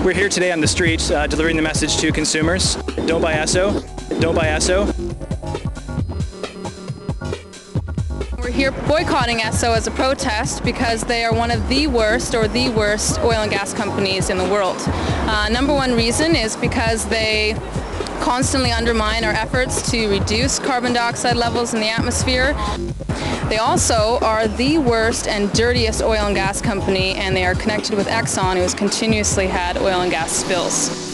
We're here today on the street delivering the message to consumers. Don't buy Esso. Don't buy Esso. We're here boycotting Esso as a protest because they are one of the worst or the worst oil and gas companies in the world. Number one reason is because they constantly undermine our efforts to reduce carbon dioxide levels in the atmosphere. They also are the worst and dirtiest oil and gas company, and they are connected with Exxon, who has continuously had oil and gas spills.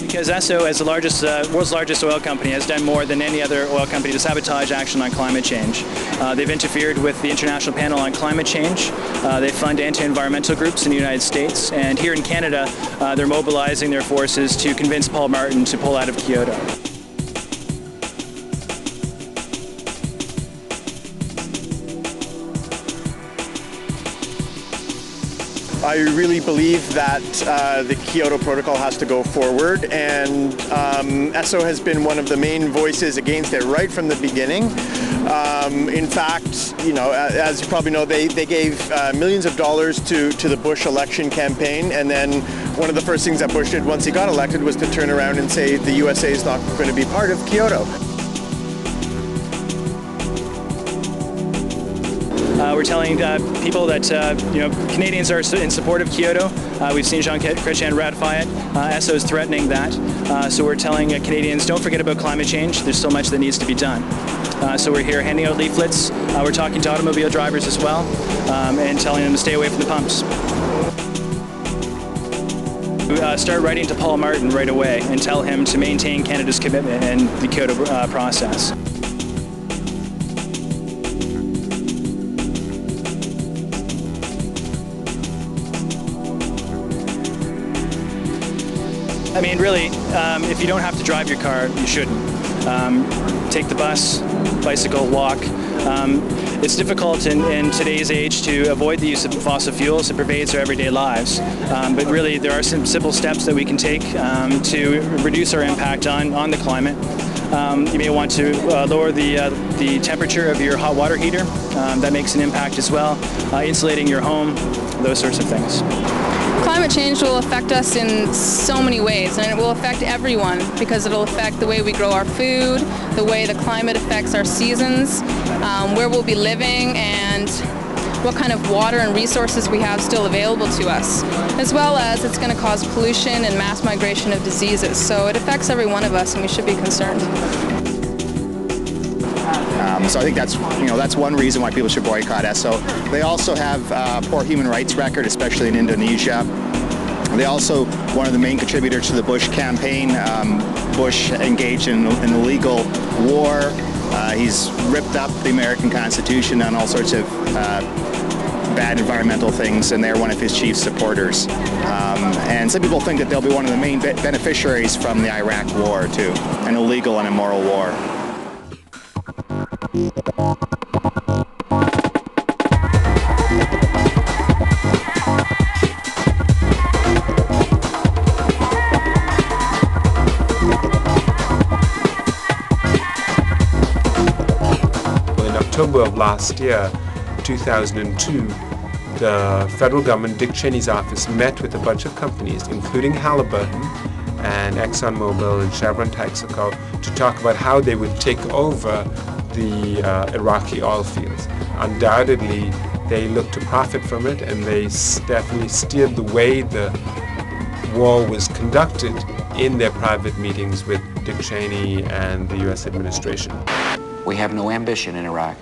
Because Esso, as the world's largest oil company, has done more than any other oil company to sabotage action on climate change. They've interfered with the International Panel on Climate Change. They fund anti-environmental groups in the United States. And here in Canada, they're mobilizing their forces to convince Paul Martin to pull out of Kyoto. I really believe that the Kyoto Protocol has to go forward, and Esso has been one of the main voices against it right from the beginning. In fact, you know, as you probably know, they gave millions of dollars to the Bush election campaign, and then one of the first things that Bush did once he got elected was to turn around and say the USA is not going to be part of Kyoto. We're telling people that Canadians are in support of Kyoto. We've seen Jean Chrétien ratify it. Esso is threatening that. So we're telling Canadians, don't forget about climate change. There's so much that needs to be done. So we're here handing out leaflets. We're talking to automobile drivers as well, and telling them to stay away from the pumps. Start writing to Paul Martin right away and tell him to maintain Canada's commitment in the Kyoto process. I mean, really, if you don't have to drive your car, you shouldn't. Take the bus, bicycle, walk. It's difficult in today's age to avoid the use of fossil fuels. It pervades our everyday lives. But really, there are some simple steps that we can take to reduce our impact on the climate. You may want to lower the temperature of your hot water heater. That makes an impact as well. Insulating your home, those sorts of things. Climate change will affect us in so many ways, and it will affect everyone because it will affect the way we grow our food, the way the climate affects our seasons, where we'll be living, and what kind of water and resources we have still available to us, as well as it's going to cause pollution and mass migration of diseases. So it affects every one of us, and we should be concerned. So I think that's one reason why people should boycott Esso. They also have a poor human rights record, especially in Indonesia. They also, one of the main contributors to the Bush campaign, Bush engaged in an illegal war. He's ripped up the American Constitution on all sorts of bad environmental things, and they're one of his chief supporters. And some people think that they'll be one of the main beneficiaries from the Iraq war too, an illegal and immoral war. In October of last year, 2002, the federal government, Dick Cheney's office, met with a bunch of companies, including Halliburton and ExxonMobil and Chevron Texaco, to talk about how they would take over the Iraqi oil fields. Undoubtedly, they looked to profit from it, and they definitely steered the way the war was conducted in their private meetings with Dick Cheney and the U.S. administration. We have no ambition in Iraq.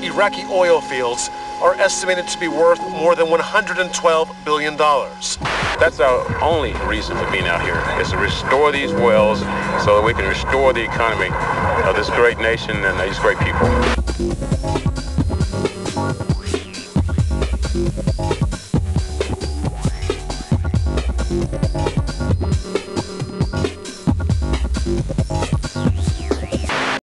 Iraqi oil fields are estimated to be worth more than $112 billion. That's our only reason for being out here, is to restore these wells so that we can restore the economy of this great nation and these great people.